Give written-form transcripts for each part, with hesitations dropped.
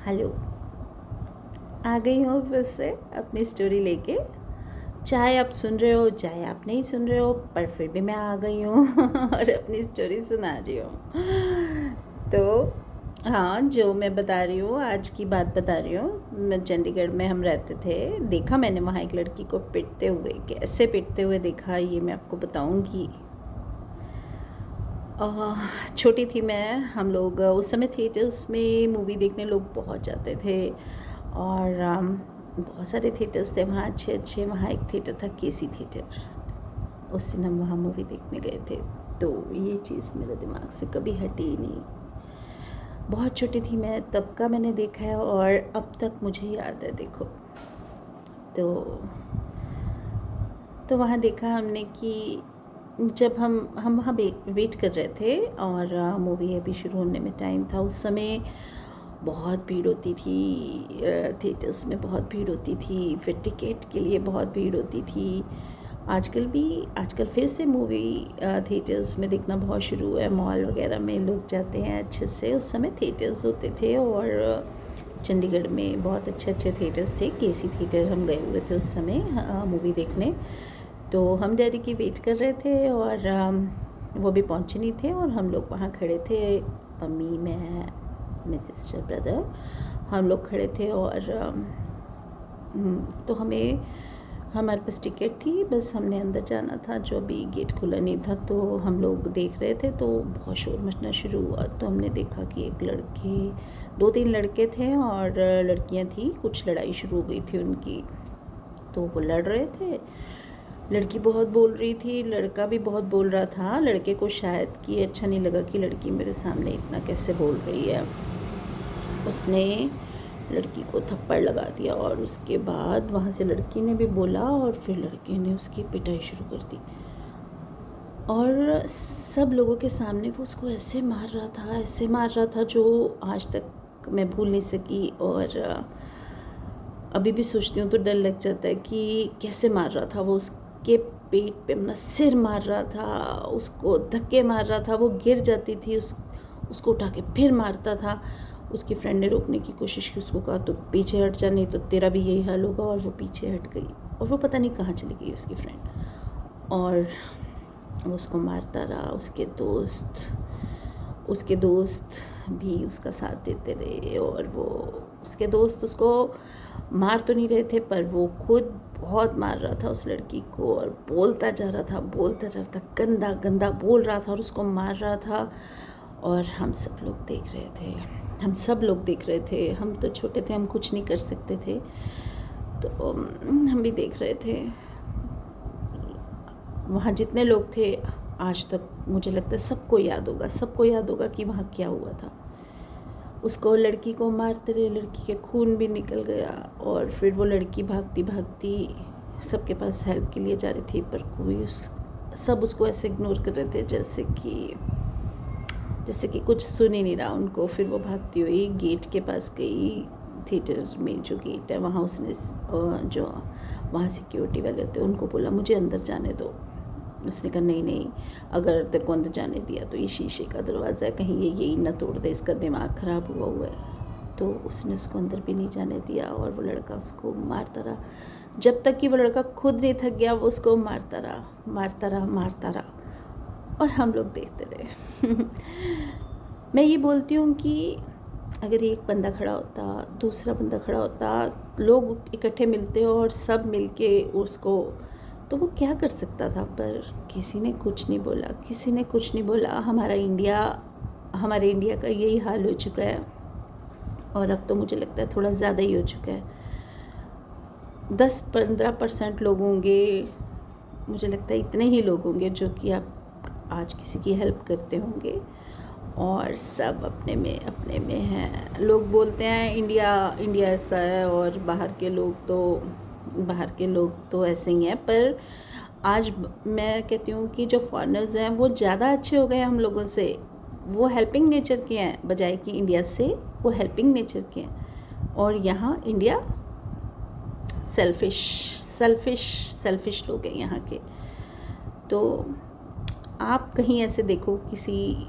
Hello. आ गई हूँ फिर से अपनी स्टोरी लेके। चाहे आप सुन रहे हो चाहे आप नहीं सुन रहे हो, पर फिर भी मैं आ गई हूँ और अपनी स्टोरी सुना रही हूँ। तो हाँ, जो मैं बता रही हूँ, आज की बात बता रही हूँ। मैं चंडीगढ़ में हम रहते थे। देखा मैंने वहाँ एक लड़की को पिटते हुए, कैसे पिटते हुए देखा ये मैं आपको बताऊँगी। छोटी थी मैं। हम लोग उस समय थिएटर्स में मूवी देखने लोग बहुत जाते थे और बहुत सारे थिएटर्स थे वहाँ, अच्छे अच्छे। वहाँ एक थिएटर था, केसी थिएटर। उस दिन हम वहाँ मूवी देखने गए थे। तो ये चीज़ मेरे दिमाग से कभी हटी ही नहीं। बहुत छोटी थी मैं तब का मैंने देखा है और अब तक मुझे याद है। देखो, तो वहाँ देखा हमने कि जब हम वहाँ वेट कर रहे थे और मूवी अभी शुरू होने में टाइम था। उस समय बहुत भीड़ होती थी, थिएटर्स में बहुत भीड़ होती थी, फिर टिकट के लिए बहुत भीड़ होती थी। आजकल फिर से मूवी थिएटर्स में देखना बहुत शुरू हुआ है। मॉल वगैरह में लोग जाते हैं अच्छे से। उस समय थिएटर्स होते थे और चंडीगढ़ में बहुत अच्छे अच्छे थिएटर्स थे। केसी थिएटर हम गए हुए थे उस समय मूवी देखने। तो हम डैडी की वेट कर रहे थे और वो भी पहुँचे नहीं थे और हम लोग वहाँ खड़े थे। मम्मी, मैं, मेरे सिस्टर, ब्रदर, हम लोग खड़े थे और तो हमारे पास टिकट थी, बस हमने अंदर जाना था। जो अभी गेट खुला नहीं था तो हम लोग देख रहे थे। तो बहुत शोर मचना शुरू हुआ। तो हमने देखा कि एक लड़के, 2-3 लड़के थे और लड़कियां थी। कुछ लड़ाई शुरू हो गई थी उनकी। तो वो लड़ रहे थे। लड़की बहुत बोल रही थी, लड़का भी बहुत बोल रहा था। लड़के को शायद कि अच्छा नहीं लगा कि लड़की मेरे सामने इतना कैसे बोल रही है। उसने लड़की को थप्पड़ लगा दिया और उसके बाद वहाँ से लड़की ने भी बोला और फिर लड़के ने उसकी पिटाई शुरू कर दी। और सब लोगों के सामने वो उसको ऐसे मार रहा था जो आज तक मैं भूल नहीं सकी। और अभी भी सोचती हूँ तो डर लग जाता है कि कैसे मार रहा था वो। उसके पेट पे अपना सिर मार रहा था, उसको धक्के मार रहा था। वो गिर जाती थी, उसको उठा के फिर मारता था। उसकी फ्रेंड ने रोकने की कोशिश की, उसको कहा तो पीछे हट जा, नहीं तो तेरा भी यही हाल होगा। और वो पीछे हट गई और वो पता नहीं कहाँ चली गई उसकी फ्रेंड। और वो उसको मारता रहा। उसके दोस्त भी उसका साथ देते रहे और उसके दोस्त उसको मार तो नहीं रहे थे, पर वो खुद बहुत मार रहा था उस लड़की को और बोलता जा रहा था, गंदा गंदा बोल रहा था और उसको मार रहा था। और हम सब लोग देख रहे थे। हम तो छोटे थे, हम कुछ नहीं कर सकते थे। तो हम भी देख रहे थे। वहाँ जितने लोग थे, आज तक मुझे लगता है सबको याद होगा कि वहाँ क्या हुआ था। उसको, लड़की को मारते रहे, लड़की के खून भी निकल गया। और फिर वो लड़की भागती भागती सबके पास हेल्प के लिए जा रही थी, पर सब उसको ऐसे इग्नोर कर रहे थे जैसे कि कुछ सुन ही नहीं रहा उनको। फिर वो भागती हुई गेट के पास गई। थिएटर में जो गेट है वहाँ उसने जो वहाँ सिक्योरिटी वाले होते हैं उनको बोला मुझे अंदर जाने दो। उसने कहा नहीं, अगर तेरे को अंदर जाने दिया तो ये शीशे का दरवाज़ा है, कहीं ये यही ना तोड़ दे, इसका दिमाग ख़राब हुआ है। तो उसने उसको अंदर भी नहीं जाने दिया और वो लड़का उसको मारता रहा जब तक कि वो लड़का खुद नहीं थक गया। वो उसको मारता रहा और हम लोग देखते रहे। मैं ये बोलती हूँ कि अगर एक बंदा खड़ा होता, दूसरा बंदा खड़ा होता, लोग इकट्ठे मिलते और सब मिलके उसको, तो वो क्या कर सकता था। पर किसी ने कुछ नहीं बोला। हमारे इंडिया का यही हाल हो चुका है और अब तो मुझे लगता है थोड़ा ज़्यादा ही हो चुका है। 10-15% लोग होंगे, मुझे लगता है इतने ही लोग होंगे जो कि आप आज किसी की हेल्प करते होंगे और सब अपने में हैं। लोग बोलते हैं इंडिया ऐसा है और बाहर के लोग तो ऐसे ही हैं। पर आज मैं कहती हूँ कि जो फॉरेनर्स हैं वो ज़्यादा अच्छे हो गए हम लोगों से। वो हेल्पिंग नेचर के हैं, बजाय कि इंडिया से वो हेल्पिंग नेचर के हैं। और यहाँ इंडिया सेल्फिश लोग हैं यहाँ के। तो आप कहीं ऐसे देखो, किसी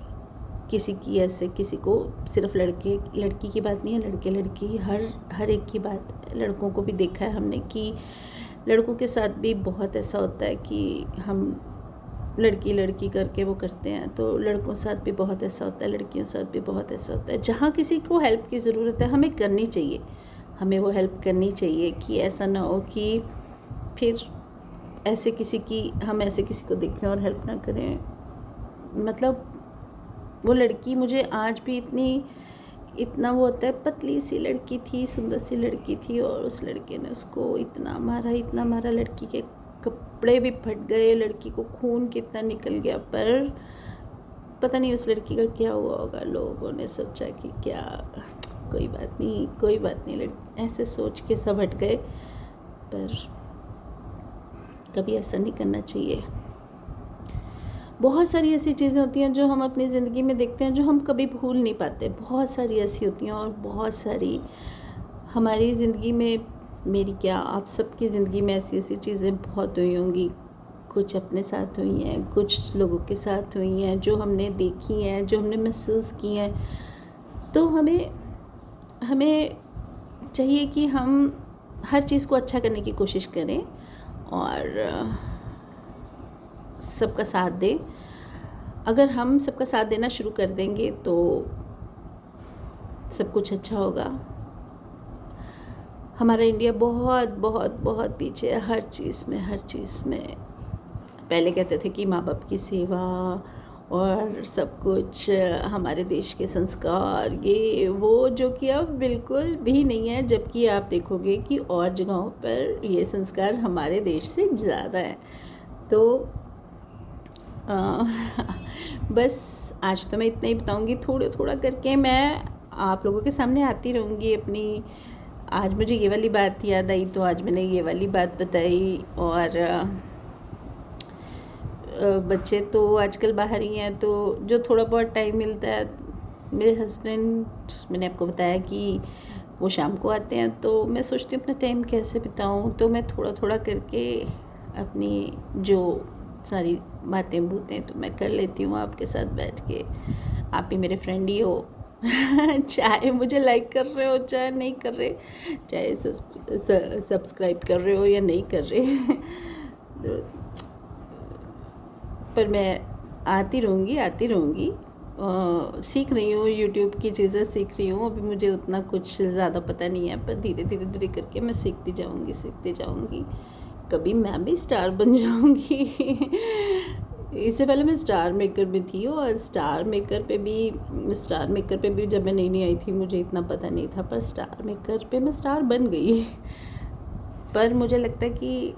किसी की ऐसे किसी को सिर्फ लड़के लड़की की बात नहीं है, लड़के लड़की हर एक की बात है। लड़कों को भी देखा है हमने कि लड़कों के साथ भी बहुत ऐसा होता है कि हम लड़की लड़की करके वो करते हैं, तो लड़कों के साथ भी बहुत ऐसा होता है, लड़कियों के साथ भी बहुत ऐसा होता है। जहाँ किसी को हेल्प की ज़रूरत है हमें करनी चाहिए, हमें वो हेल्प करनी चाहिए कि ऐसा ना हो कि फिर हम ऐसे किसी को देखें और हेल्प ना करें। मतलब वो लड़की मुझे आज भी इतना वो होता है, पतली सी लड़की थी, सुंदर सी लड़की थी, और उस लड़के ने उसको इतना मारा, लड़की के कपड़े भी फट गए, लड़की को खून कितना निकल गया, पर पता नहीं उस लड़की का क्या हुआ होगा। लोगों ने सोचा कि क्या कोई बात नहीं, लड़की ऐसे सोच के सब हट गए। पर कभी ऐसा नहीं करना चाहिए। बहुत सारी ऐसी चीज़ें होती हैं जो हम अपनी ज़िंदगी में देखते हैं, जो हम कभी भूल नहीं पाते। बहुत सारी ऐसी होती हैं, और बहुत सारी हमारी ज़िंदगी में, मेरी क्या आप सबकी ज़िंदगी में ऐसी चीज़ें बहुत हुई होंगी। कुछ अपने साथ हुई हैं, कुछ लोगों के साथ हुई हैं, जो हमने देखी हैं, जो हमने महसूस की हैं। तो हमें चाहिए कि हम हर चीज़ को अच्छा करने की कोशिश करें और सबका साथ दें। अगर हम सबका साथ देना शुरू कर देंगे तो सब कुछ अच्छा होगा। हमारा इंडिया बहुत बहुत बहुत पीछे है हर चीज़ में। पहले कहते थे कि माँ बाप की सेवा और सब कुछ, हमारे देश के संस्कार, ये वो, जो कि अब बिल्कुल भी नहीं है। जबकि आप देखोगे कि और जगहों पर ये संस्कार हमारे देश से ज़्यादा है। तो बस आज तो मैं इतना ही बताऊंगी। थोड़ा करके मैं आप लोगों के सामने आती रहूँगी अपनी। आज मुझे ये वाली बात याद आई तो आज मैंने ये वाली बात बताई। और बच्चे तो आजकल बाहर ही हैं, तो जो थोड़ा बहुत टाइम मिलता है, मेरे हस्बैंड, मैंने आपको बताया कि वो शाम को आते हैं, तो मैं सोचती हूँ अपना टाइम कैसे बिताऊँ। तो मैं थोड़ा करके अपनी जो सारी बातें बूतें तो मैं कर लेती हूँ आपके साथ बैठ के। आप भी मेरे फ्रेंड ही हो। चाहे मुझे लाइक कर रहे हो चाहे नहीं कर रहे, चाहे सब्सक्राइब कर रहे हो या नहीं कर रहे, पर मैं आती रहूँगी। सीख रही हूँ, यूट्यूब की चीज़ें सीख रही हूँ। अभी मुझे उतना कुछ ज़्यादा पता नहीं है, पर धीरे करके मैं सीखती जाऊँगी। कभी मैं भी स्टार बन जाऊँगी। इससे पहले मैं स्टार मेकर में थी, और स्टार मेकर पे भी जब मैं नई आई थी मुझे इतना पता नहीं था, पर स्टार मेकर पे मैं स्टार बन गई। पर मुझे लगता है कि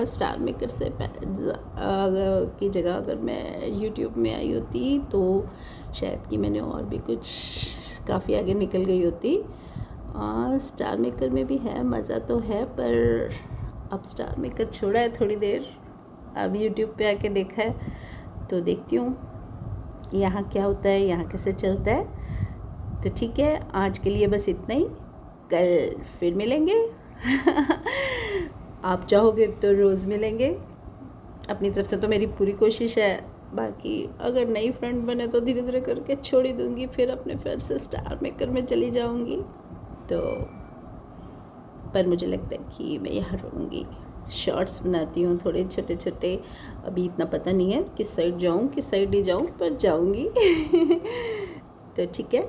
स्टार मेकर से की जगह अगर मैं यूट्यूब में आई होती तो शायद कि मैंने और भी कुछ काफ़ी आगे निकल गई होती। स्टार मेकर में भी है, मज़ा तो है, पर अब स्टार मेकर छोड़ा है थोड़ी देर, अब यूट्यूब पे आके देखा है, तो देखती हूँ यहाँ क्या होता है, यहाँ कैसे चलता है। तो ठीक है, आज के लिए बस इतना ही, कल फिर मिलेंगे। आप चाहोगे तो रोज़ मिलेंगे। अपनी तरफ से तो मेरी पूरी कोशिश है, बाकी अगर नई फ्रेंड बने तो धीरे करके छोड़ ही दूँगी, फिर अपने फिर से स्टार मेकर में चली जाऊँगी। तो पर मुझे लगता है कि मैं यहाँ रहूँगी। शॉर्ट्स बनाती हूँ थोड़े छोटे, अभी इतना पता नहीं है किस साइड जाऊँ किस साइड नहीं जाऊँ, पर जाऊँगी। तो ठीक है,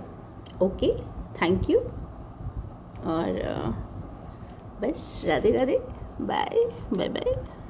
ओके, थैंक यू, और बस राधे, बाय बाय।